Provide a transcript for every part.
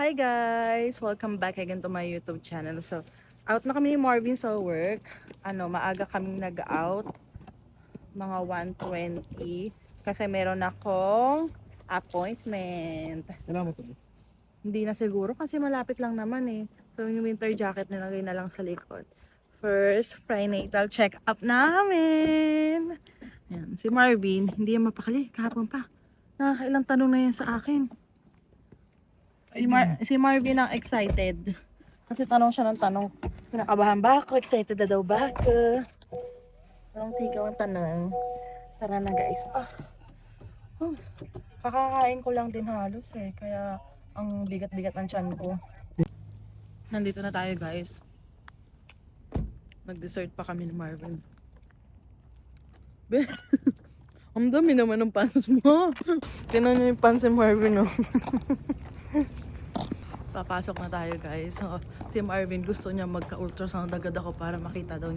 Hi guys! Welcome back again to my YouTube channel. So, out na kami ni Marvin sa work. Maaga kaming nag-out. Mga 1:20. Kasi meron akong appointment. Kailangan mo ito. Hindi na siguro kasi malapit lang naman eh. So, yung winter jacket nilagay na lang sa likod. First, prenatal check-up namin. Yan. Si Marvin, hindi yan mapakali. Kahapon pa. Nakakailang tanong na yan sa akin. Si Marvin ang excited. Kasi tanong siya ng tanong. Pinakabahan ba ako? Excited na daw ba ako? Anong tigaw ang tanong? Tara na guys. Kakakain ko lang din halos eh. Kaya ang bigat-bigat ng tiyan ko. Nandito na tayo guys. Nag-dessert pa kami ni Marvin. Ang dami naman ng pants mo. Tinan niyo yung pants ni Marvin oh. Papasok na tayo guys. So, si Marvin gusto niya magka-ultrasound agad ako para makita na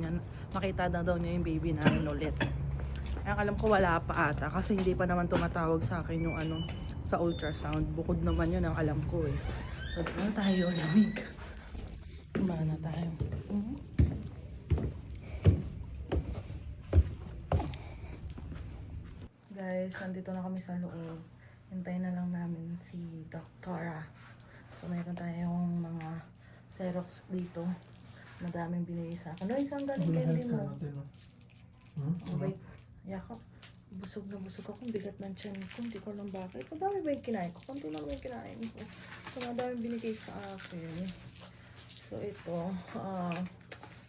daw niya yung baby namin ulit. Kaya alam ko wala pa ata kasi hindi pa naman tumatawag sa akin yung sa ultrasound. Bukod naman yun ang alam ko eh. So, doon na tayo, lamig. Kumbahan na tayo. Guys, nandito na kami sa loob. Hintayin na lang namin si Doktora. So, mayroon tayong mga Xerox dito. Madaming binigay sa akin. No, isang galing candy mo. Wait. Yako. Busog na busog ako. Bigat ng tiyan ko. Hindi ko alam bakit. Madami ba yung kinain ko? Kunti lang yung kinain ko. So, madaming binigay sa akin. So, ito.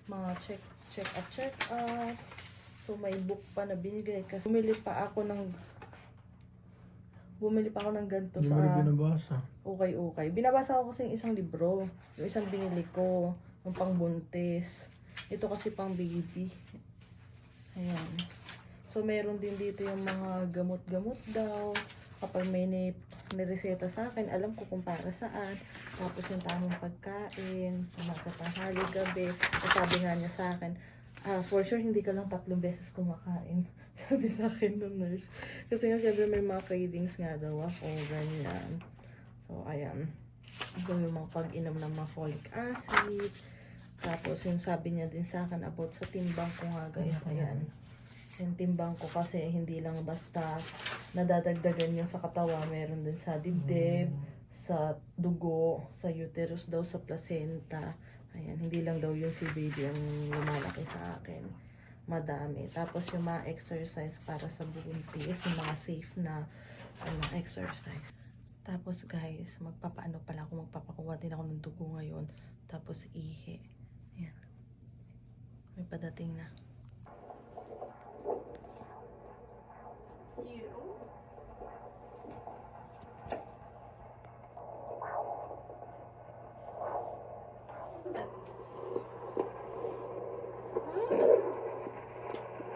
Mga check up. So, may book pa na binigay. Kasi bumili pa ako ng ganito Hindi sa... mo rin binabasa. Okay. Binabasa ko kasi yung isang libro. Yung isang binili ko. Yung pang-buntis. Ito kasi pang baby. Ayan. So, meron din dito yung mga gamot-gamot daw. Kapag may nireseta sa akin, alam ko kung para saan. Tapos yung tamang pagkain. Umaga, tanghali, gabi. Sabi nga niya sa akin, for sure, hindi ka lang 3 beses kumakain. Sabi sa akin ng nurse. Kasi nga syempre may mga cravings nga daw ako. Ganyan. So, ayan. Ito yung mga pag-inom ng mga folic acid. Tapos, yung sabi niya din sa akin about sa timbang ko nga guys. Ayan. Yung timbang ko kasi hindi lang basta nadadagdagan yung sa katawan. Meron din sa dibdib, sa dugo, sa uterus daw, sa placenta. Ayan, hindi lang daw yung si baby ang lumalaki sa akin. Madami. Tapos yung mga exercise para sa buntis, yung mga safe na exercise. Tapos guys, magpapakuha din ako ng dugo ngayon. Tapos ihi. Ayan. May padating na.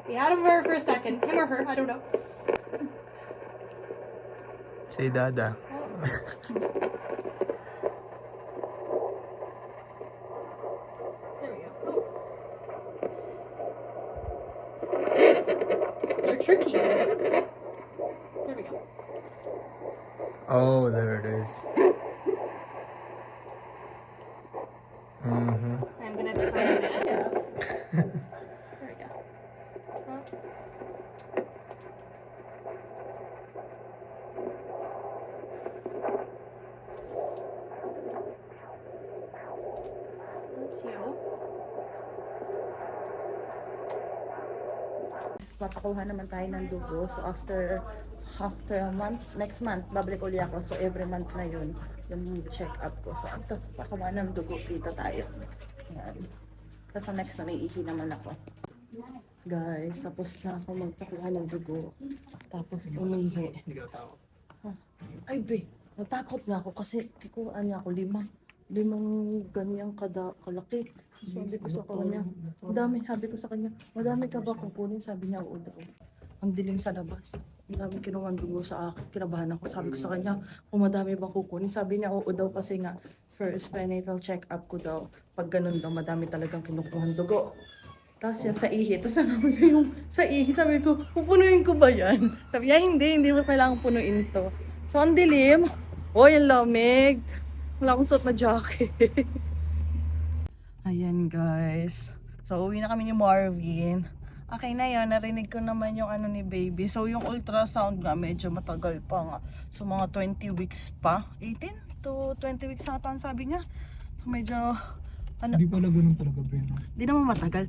Be out of her for a second. Him or her, I don't know. Say dada. There we go. You're tricky. There we go. Oh, there it is. I'm gonna try it. There we go. That's you. Papakuha naman tayo ng dugo. So after a month, next month, babalik uli ako. So every month na yun, yung check-up ko. So after pakuha ng dugo, dito tayo. Ayan. Tapos next na may ihi naman ako. Guys, tapos na ako magpakuha ng dugo. Tapos umihi. Hindi ka tao. Ay be, natakot na ako kasi kikuhaan niya ako limang ganyang kalaki. Sabi ko sa kanya, sabi ko sa kanya, madami ka ba kukunin? Sabi niya, oo daw. Ang dilim sa labas. Ang dami kinuha dugo sa akin. Kinabahan ako. Sabi ko sa kanya, kung madami bang kukunin? Sabi niya, oo daw kasi nga, first prenatal check-up ko daw. Pag ganun daw, madami talagang kinukuha dugo. Tapos yan sa ihi. Tapos nalaman ko yung sa ihi. Sabi ko, pupunuin ko ba yan? Sabi niya, hindi mo kailangan punuin to. So, ang dilim. Oh, yung lamig. Wala akong suot na jacket. Ayan guys. So uwi na kami ni Marvin. Okay na yun, narinig ko naman yung ano ni baby. So yung ultrasound nga medyo matagal pa nga. So mga 20 weeks pa. 18 to 20 weeks ata ang sabi niya. So medyo ano, Hindi pala ganun talaga, Ben. di naman matagal.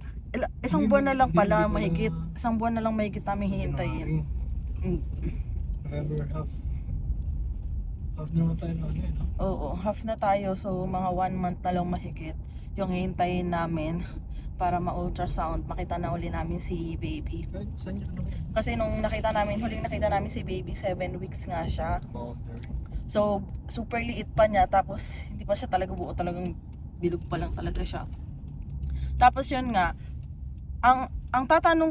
Isang buwan na lang pala mahigit. Isang buwan na lang mahigit namin hihintayin. November, half. Half naman tayo na again, no? Oo, half na tayo. So mga 1 month na lang mahigit yung hihintayin namin para ma-ultrasound. Makita na uli namin si baby. Saan niya? Kasi nung huling nakita namin si baby, 7 weeks nga siya. So, super liit pa niya. Tapos, hindi pa siya talaga buo. Talagang bilog pa lang talaga siya. Tapos yun nga, ang tatanungin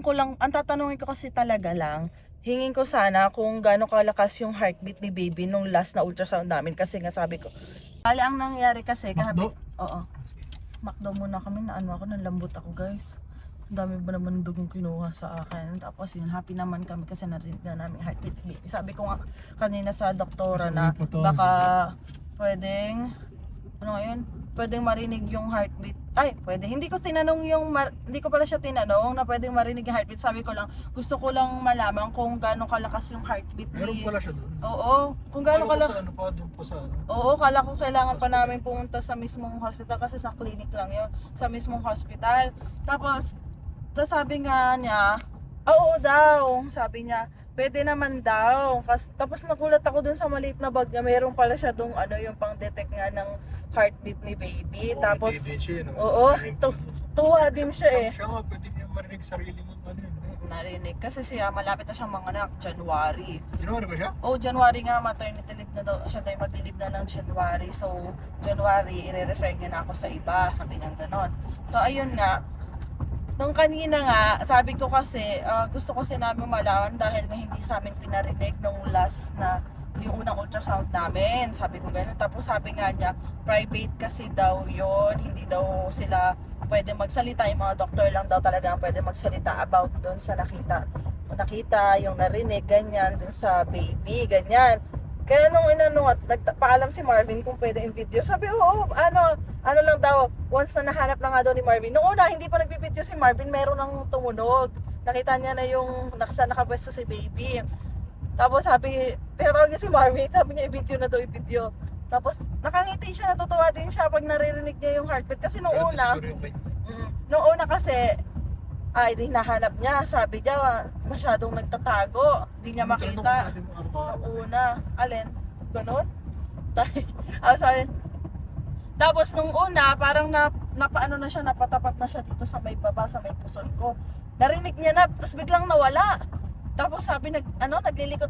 ko kasi talaga lang, hingin ko sana kung gaano kalakas yung heartbeat ni baby nung last na ultrasound namin. Kasi nga sabi ko, bali ang nangyari kasi, Macdo? Oo. Macdo muna kami, na ano ako, nalambot ako guys. Ang dami ba naman dugong kinuha sa akin. Tapos yun, happy naman kami kasi narinig na namin heartbeat. Sabi ko nga kanina sa doktora na baka pwedeng, ano ngayon? Pwedeng marinig yung heartbeat. Ay, pwede. Hindi ko pala siya tinanong na pwedeng marinig yung heartbeat. Sabi ko lang, gusto ko lang malaman kung gaano kalakas yung heartbeat Meron pala siya doon. Oo, kung gaano kalakas. Ano pa, doon pa sa ano? Oo, kala ko kailangan pa namin pumunta sa mismong hospital kasi sa clinic lang yun, sa mismong hospital. Tapos sabi nga niya, oo daw, sabi niya, pwede naman daw. Tapos nagulat ako dun sa maliit na bag niya, meron pala siya dong ano, yung pang-detect nga ng heartbeat ni baby. Tapos, Hindi din siya, no? oo, tuwa din siya eh. Siya nga, pwede niya marinig sarili ng ano yun. Narinig, kasi siya, malapit na siyang manganak, January. January ba siya? Oh, January nga, maternity leave na daw. Siya tayo maglilib na ng January. So, January, i-refer niya na ako sa iba. Sabi niya ganon. So, ayun nga. Nung kanina nga, sabi ko kasi, gusto ko namin malaman dahil nga hindi sa amin pinarinig nung last na yung unang ultrasound namin. Sabi ko gano'n. Tapos sabi nga niya, private kasi daw yon, hindi daw sila pwede magsalita. Yung mga doktor lang daw talaga ang pwede magsalita about doon sa nakita, yung narinig, ganyan, doon sa baby, ganyan. Kaya nung at nagpaalam si Marvin kung pwede yung video, sabi, oo, ano lang daw, once na nahanap na nga daw ni Marvin. Noong una, hindi pa nagpipideo si Marvin, meron ng tumunog. Nakita niya na yung nakapwesto si baby. Tapos sabi, tinatawag niya si Marvin, sabi niya, i-video na daw, i-video. Tapos nakangiti siya, natutuwa din siya pag naririnig niya yung heartbeat. Kasi noong una kasi, ay, di nahanap niya. Sabi niya, masyadong nagtatago. Di niya makita. Noong una. Alin? Ganon? Sabi, tapos nung una, parang napaano na siya, napatapat na siya dito sa may baba, sa may puson ko. Narinig niya na, tapos biglang nawala. Tapos sabi, naglilikot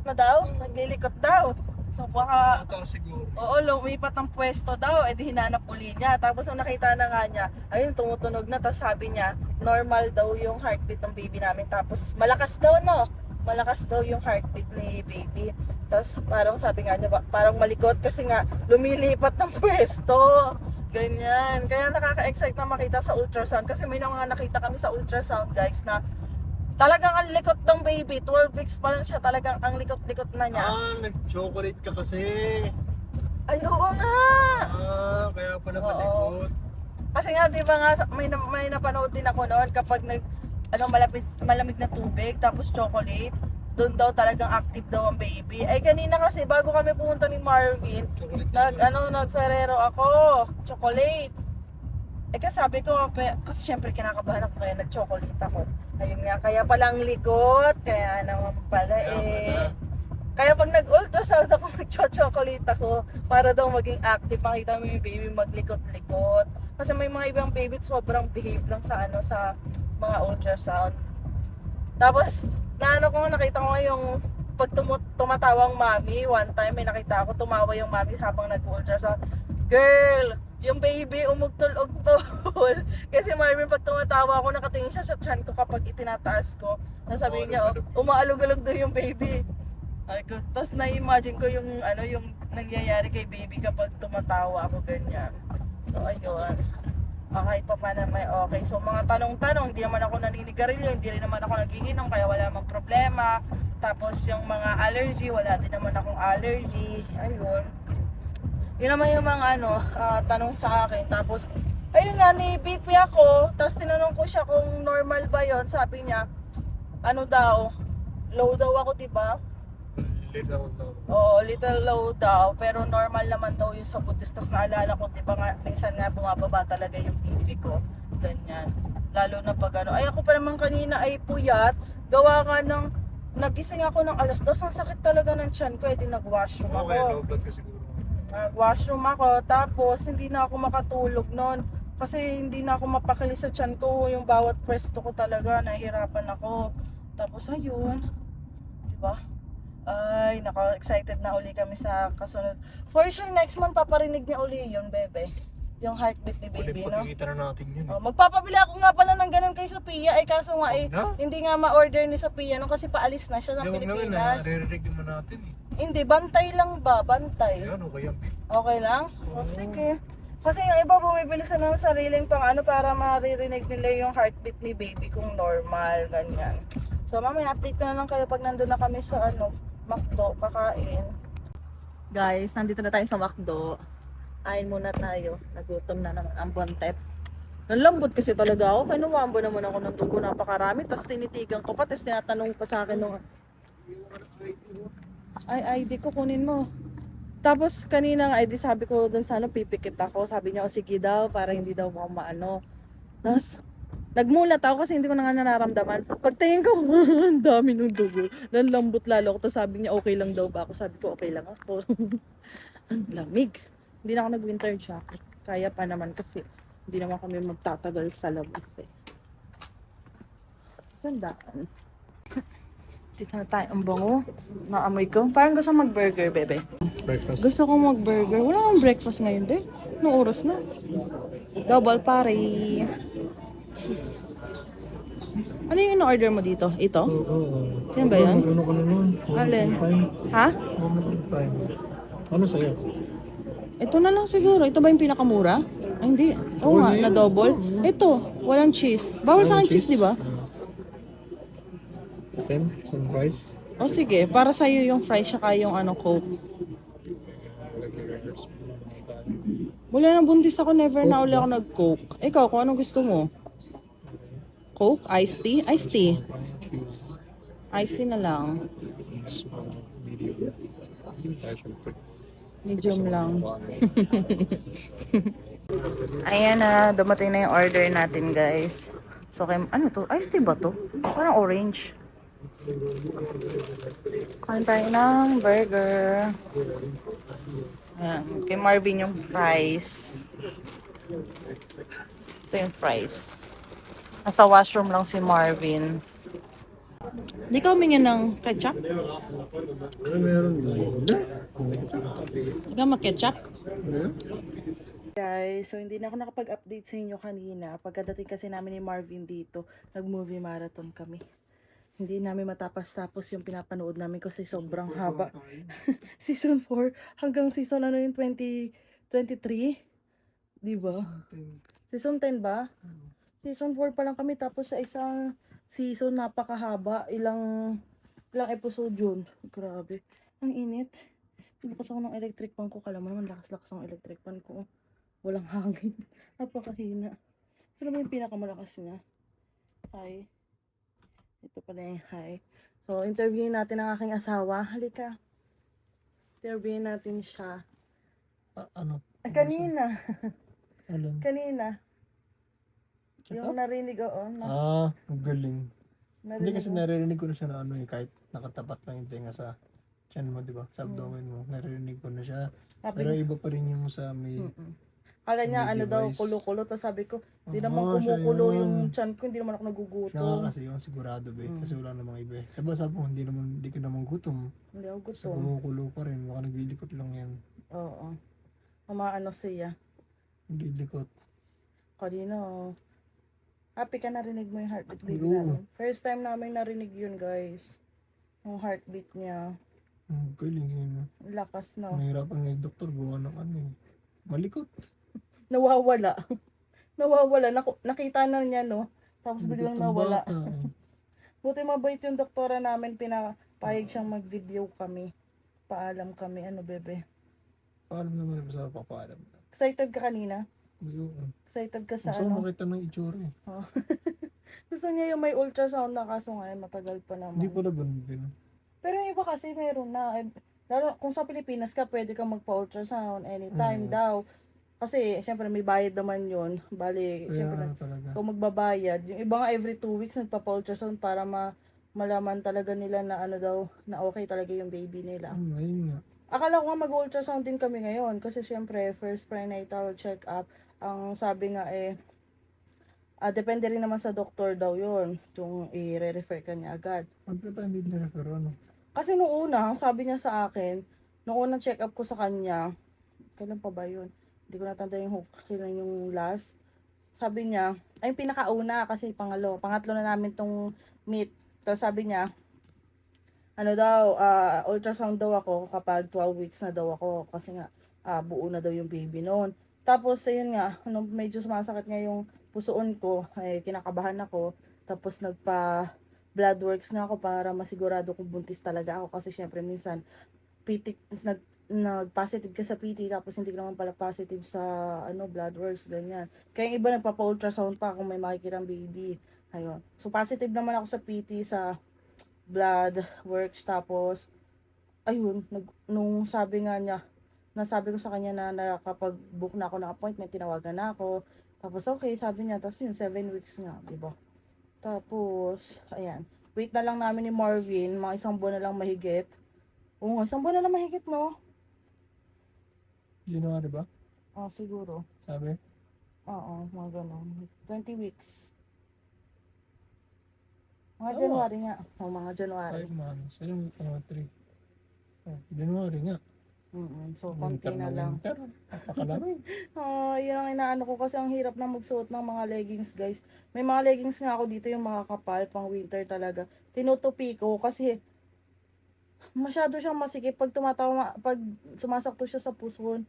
daw. So baka, siguro. oo, lumipat ng pwesto daw, edi hinanap uli niya. Tapos nung nakita na nga niya, ayun, tumutunog na. Tapos sabi niya, normal daw yung heartbeat ng baby namin. Tapos malakas daw yung heartbeat ni baby. Tapos parang sabi nga niya, parang malikot kasi nga lumilipat ng pwesto. Ganyan. Kaya nakaka-excite na makita sa ultrasound. Kasi may mga nakita kami sa ultrasound, guys, na talagang ang likot ng baby. 12 weeks pa lang siya, talagang ang likot-likot na niya. Nag-chocolate ka kasi. Ay, oo nga! Kaya pala Oo. malikot. Kasi nga, di ba nga, may napanood din ako noon kapag malamig na tubig, tapos chocolate, doon daw talagang active daw ang baby. Ay, kanina kasi, bago kami pumunta ni Marvin, nag-Ferrero ako, chocolate. Eh, kasi sabi ko, kasi syempre kinakabahan ako kaya nag-chocolate ako. Ayun nga, kaya palang likot, kaya naman pala Kaya pag nag-ultrasound ako, nag-chocolate ako para daw maging active, makita mo yung baby maglikot-likot. Kasi may mga ibang baby sobrang behave lang sa mga ultrasound. Tapos, nakita ko nga yung pag tumatawang mami, one time may nakita ako, tumawa yung mami habang nag-ultrasound. Girl, yung baby umugtol-ugtol. Kasi Marvin, pag tumatawa ako, nakatingin siya sa tiyan ko kapag itinataas ko. Sabihin niya, umaalog-alog daw yung baby. Tapos na-imagine ko yung nangyayari kay baby kapag tumatawa ako, ganyan. So ayun, kahit pa paano may okay. So mga tanong-tanong, hindi naman ako naninigarilyo, hindi rin naman ako nagiinom, kaya wala namang problema. Tapos yung mga allergy, wala din naman akong allergy. Ayun. Yun naman yung mga tanong sa akin. Tapos, ayun nga, ni BP ako. Tapos tinanong ko siya kung normal ba yon. Sabi niya, ano daw, low daw ako, diba? Little low. Oo, little low daw. Pero normal naman daw yung sa butis. Tapos naalala ko, diba nga, minsan nga bumababa talaga yung BP ko. Ganyan. Lalo na pag ay ako pa naman kanina ay puyat. Gawa nga ng, nagising ako ng alas 2. Ang sakit talaga ng tiyan ko. Di nag-washroom ako. Okay, lobat ka siguro. Nag-washroom ako. Tapos, hindi na ako makatulog noon. Kasi hindi na ako mapakali sa tiyan ko. Yung bawat pwesto ko talaga, nahihirapan ako. Tapos, ayun. Diba? Ay, naka-excited na uli kami sa kasunod. For sure, next month, paparinig niya uli yun, bebe. Yung heartbeat ni baby, no? Pagkikita na natin yun. Oh, magpapabili ako nga pala ng ganun kay Sophia. Ay, kaso nga, Na? hindi nga ma-order ni Sophia no, kasi paalis na siya ng Huwag naman Pilipinas. nare-rig naman natin eh. Hindi, bantay lang ba? Bantay. Ayan, okay yan. Okay lang? Oh, sige. Kasi yung iba bumibili sa ng sariling pang para maririnig nila yung heartbeat ni baby kung normal, ganyan. So mamaya update ko na lang kayo pag nandun na kami sa McDo, kakain. Guys, nandito na tayo sa McDo. Kain muna tayo. Nagutom na naman ang bontet. Nalambot kasi talaga ako. Kinuwambo naman ako ng dugo, napakarami. Tapos tinitigan ko pa. Tapos tinatanong pa sa akin nung ay ID ko kunin mo. Tapos kanina nga ID sabi ko dun sa pipikit ako. Sabi niya o sige daw para hindi daw ako maano. Tapos nagmulat ako kasi hindi ko na nga nararamdaman. Pagtingin ko, ang dami ng dugo. Nanlambot lalo ako. Tapos sabi niya okay lang daw ba ako. Sabi ko okay lang ako. Ang lamig. Hindi na ako nag-winter jacket. Kaya pa naman kasi hindi naman kami magtatagal sa labas eh. Sandaan. Dito na tayo. Ang bango. Naamoy ko. Parang gusto mag-burger, bebe. Breakfast. Gusto ko mag-burger. Wala nang breakfast ngayon, be. Anong oras na? Double pare. Cheese. Ano yung in-order mo dito? Ito? Oo. Yan ba yan? Ano ka na nun? Alin? Time. Ha? Time. Ano sa'yo? Ito na lang siguro. Ito ba yung pinakamura? Ay, hindi. Oo nga, na double. Ito, walang cheese. Bawal sa akin cheese, di ba? Then, some fries. O sige, para sa'yo yung fries saka yung Coke. Wala na buntis ako, never na uli ako nag-Coke. Ikaw, kung anong gusto mo? Coke? Iced tea? Iced tea. Iced tea na lang. Medium lang. Ayan na, dumating na yung order natin, guys. So, ano to? Iced tea ba to? Parang orange. Kain tayo ng burger. Ayan. Kay Marvin yung fries. Ito yung fries. Nasa washroom lang si Marvin. Hindi ka humingin ng ketchup? Meron. Hindi ka mag-ketchup? Guys, so hindi na ako nakapag-update sa inyo kanina. Pagkadating kasi namin ni Marvin dito, nag-movie marathon kami. Hindi namin matapos-tapos yung pinapanood namin kasi sobrang haba. Season 4 hanggang season yung 2023? Diba? Season 10 ba? Season 4 pa lang kami tapos sa isang season napakahaba. Ilang episode yun. Grabe. Ang init. Lakas ako ng electric fan ko. Kala mo naman lakas-lakas ang electric fan ko. Walang hangin. Napakahina. Sino ba yung pinakamalakas niya? Hi. Ito pala yung hi. So, interviewin natin ang aking asawa. Halika. Interviewin natin siya. Ano? Kanina. Alin? Kanina. Yung narinig, oo. Ang galing. Hindi kasi mo. naririnig ko na siya na kahit nakatapat lang yung tenga sa chan mo, di ba? Sa abdomen mo. Naririnig ko na siya. Pero iba pa rin yung sa may... Kala niya may daw device. kulo-kulo. Tapos sabi ko, hindi Oo, naman siya kumukulo yun. yung chan ko. Hindi naman ako Siya nga nagugutom. kasi yun, sigurado ba kasi wala namang iba eh. Sabi ko, hindi ko naman gutom. Hindi ako So, gutom. kumukulo pa rin. Baka naglilikot lang yan. Oo. Umaano siya. Naglilikot. Kanina, happy ka narinig mo yung heartbeat baby Oo. namin. First time namin narinig yun, guys. Yung heartbeat niya. Galing yun. Lakas, no? Nahirapan nga yung doktor gawa ng malikot. Nawawala. Nawawala. Nakita na niya, no? Tapos biglang Likot ng nawala. bata, eh. Buti mabait yung doktora namin. Pinapayag siyang mag-video kami. Paalam kami. Ano, bebe? Paalam naman sa papaalam. Excited ka kanina? Oo. Excited ka sa Gusto ko ano? makita ng itsura eh. Oh. Gusto niya yung may ultrasound na kaso ngayon matagal pa Hindi naman. pala ganun din. Pero yung iba kasi meron na. Lalo kung sa Pilipinas ka, pwede kang magpa-ultrasound anytime daw. Kasi, syempre, may bayad naman yun. Bali, Kaya syempre, ano talaga. kung magbabayad, yung iba nga every 2 weeks nagpapa-ultrasound para malaman talaga nila na ano daw, na okay talaga yung baby nila. Ayun nga. Akala ko nga mag-ultrasound din kami ngayon kasi syempre, first prenatal check-up, ang sabi nga depende rin naman sa doktor daw yun, kung i-refer ka niya agad. Pagka tayo hindi na-refer, ano? Kasi nung una, sabi niya sa akin, nung unang check-up ko sa kanya, kailan pa ba yun? Hindi ko natanda yung kailan yung last. Sabi niya, ay yung pinakauna kasi pangatlo na namin tong meet. Tapos sabi niya, ano daw, ultrasound daw ako kapag 12 weeks na daw ako. Kasi nga, buo na daw yung baby noon. Tapos, ayun nga, nung medyo sumasakit nga yung pusoon ko, ay kinakabahan ako. Tapos blood works nga ako para masigurado kung buntis talaga ako. Kasi syempre minsan, PT, nag-positive ka sa PT tapos hindi ka naman pala positive sa blood works, ganyan. Kaya yung iba nagpapa-ultrasound pa kung may makikita ang baby. Ayun. So positive naman ako sa PT, sa blood works, tapos ayun, nung sabi nga niya, nasabi ko sa kanya na nakapag-book na ako ng appointment, tinawagan na ako. Tapos okay, sabi niya, tapos yun, 7 weeks nga, di ba? Tapos, ayan. Wait na lang namin ni Marvin, mga 1 buwan na lang mahigit. Oo nga, 1 buwan na lang mahigit, no? January ba? Siguro. Sabi? Oo, mga ganun. 20 weeks. Mga Oo. January nga. Mga January. 5 months. Ilang mga 3? Oh, January nga. So, konti Winter na lang. winter. Napakalami. Yun ang inaano ko kasi ang hirap na magsuot ng mga leggings, guys. May mga leggings nga ako dito, yung mga kapal, pang winter talaga. Tinutupi ko kasi masyado siyang masikip pag pag sumasakto siya sa puson.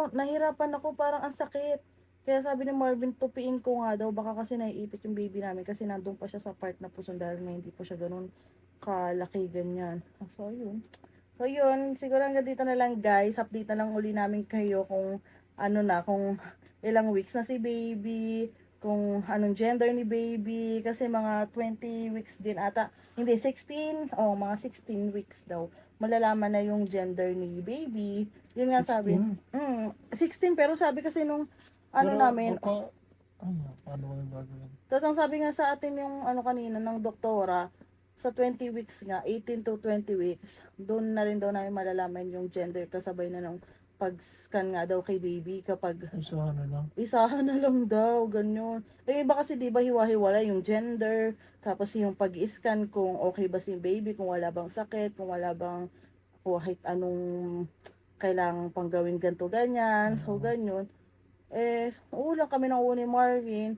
Nahirapan ako, parang ang sakit. Kaya sabi ni Marvin, tupiin ko nga daw, baka kasi naiipit yung baby namin kasi nandun pa siya sa part na puson dahil nga hindi po siya ganun kalaki, ganyan. So yun, siguro hanggang dito na lang, guys. Update na lang uli namin kayo kung kung ilang weeks na si baby, kung anong gender ni baby, kasi mga 20 weeks din ata, hindi 16, mga 16 weeks daw, malalaman na yung gender ni baby. Yun nga sabi. 16, pero sabi kasi nung Pero namin, baka, paano ko yung gagawin? tapos ang sabi nga sa atin yung kanina ng doktora, sa 20 weeks nga, 18 to 20 weeks, doon na rin daw namin malalaman yung gender kasabay na ng pag-scan nga daw kay baby kapag Isahan na lang. isahan na lang daw, ganyan. Eh, iba kasi di ba hiwa-hiwala yung gender, tapos yung pag-scan kung okay ba si baby, kung wala bang sakit, kung wala bang kahit anong kailangang pang gawin ganto ganyan, so ganyan. Ulang kami ng uni Marvin,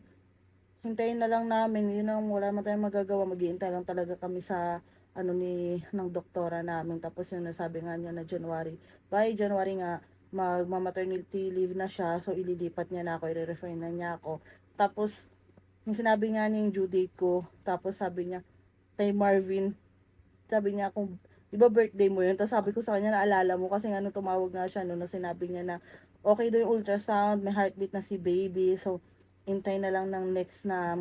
hintayin na lang namin, yun ang wala naman tayong magagawa, maghihintay lang talaga kami sa ng doktora namin. Tapos yung nasabi nga niya na by January nga, magma-maternity leave na siya, so ililipat niya na ako, i-refer na niya ako. Tapos, yung sinabi nga niya yung due date ko, tapos sabi niya, kay Marvin, sabi niya kung, di ba birthday mo yun? Tapos sabi ko sa kanya, naalala mo, kasi nga nung tumawag nga siya, na sinabi niya na, okay daw yung ultrasound, may heartbeat na si baby, so, hintay na lang ng next na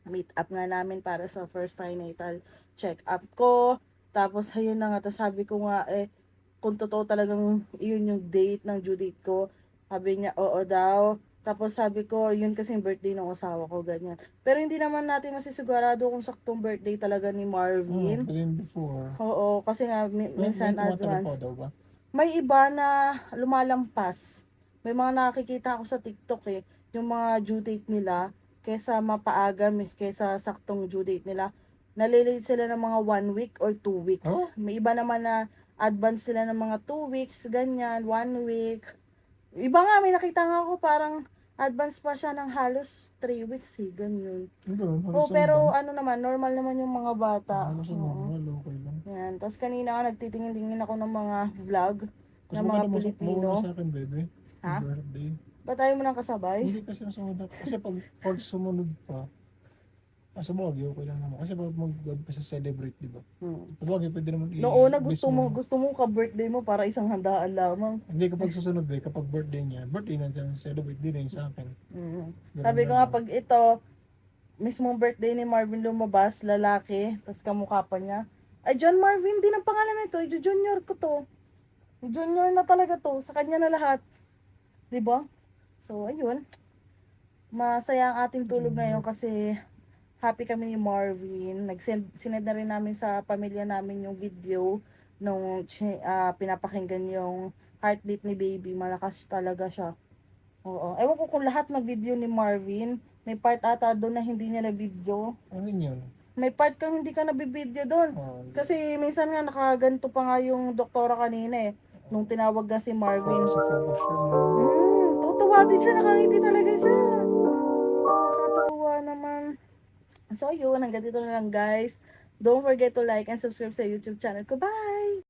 meet up nga namin para sa first prenatal check up ko. Tapos ayun na nga, tapos sabi ko nga kung totoo talagang yun yung date ng due date ko. Sabi niya oo daw. Tapos sabi ko yun kasi yung birthday ng asawa ko, ganyan. Pero hindi naman natin masisigurado kung saktong birthday talaga ni Marvin. Bilhin before. Oo, kasi nga minsan May tumatagal advance. pa daw ba? May iba na lumalampas. May mga nakikita ako sa TikTok yung mga due date nila, kaysa mapaaga, kaysa saktong due date nila, nalilate sila ng mga 1 week or 2 weeks. Oh? May iba naman na advance sila ng mga 2 weeks, ganyan, 1 week. Iba nga, may nakita nga ako, parang advance pa siya ng halos 3 weeks, ganyan. Pero naman, normal naman yung mga bata. Halos normal, okay lang. Yan. Tapos kanina nga, nagtitingin-tingin ako ng mga vlog ng mga Pilipino. Mauna sa akin, baby. Ha? Birthday. Ba't ayaw mo nang kasabay? Hindi kasi sumunod ako. Kasi pag sumunod pa, Sa bagay, okay lang naman. Kasi pag mag-celebrate, di ba? Hmm. Sa bagay, pwede naman Noong una i-bless gusto mo ka-birthday mo para isang handaan lamang. Hindi, kapag susunod, kapag birthday niya, birthday na siya, celebrate din rin sa akin. Mm. Ganun Sabi ko na nga lang. pag ito, mismong birthday ni Marvin lumabas, lalaki, tapos kamukha pa niya. Ay, John Marvin din ang pangalan nito. Junior ko to. Junior na talaga to. Sa kanya na lahat. 'Di ba? So, ayun. Masaya ang ating tulog ngayon kasi happy kami ni Marvin. Sinend na rin namin sa pamilya namin yung video nung pinapakinggan yung heartbeat ni baby. Malakas talaga siya. Oo. Ewan ko kung lahat na video ni Marvin, may part ata doon na hindi niya na video. Ano yun? May part kang hindi ka nabibideo doon. Oh, Kasi minsan nga nakaganto pa nga yung doktora kanina eh. Nung tinawag nga si Marvin. focus siya. Tutuwa din siya, nakangiti talaga siya. Nakakatuwa naman. So yun, hanggang dito na lang guys. Don't forget to like and subscribe sa YouTube channel ko. Bye!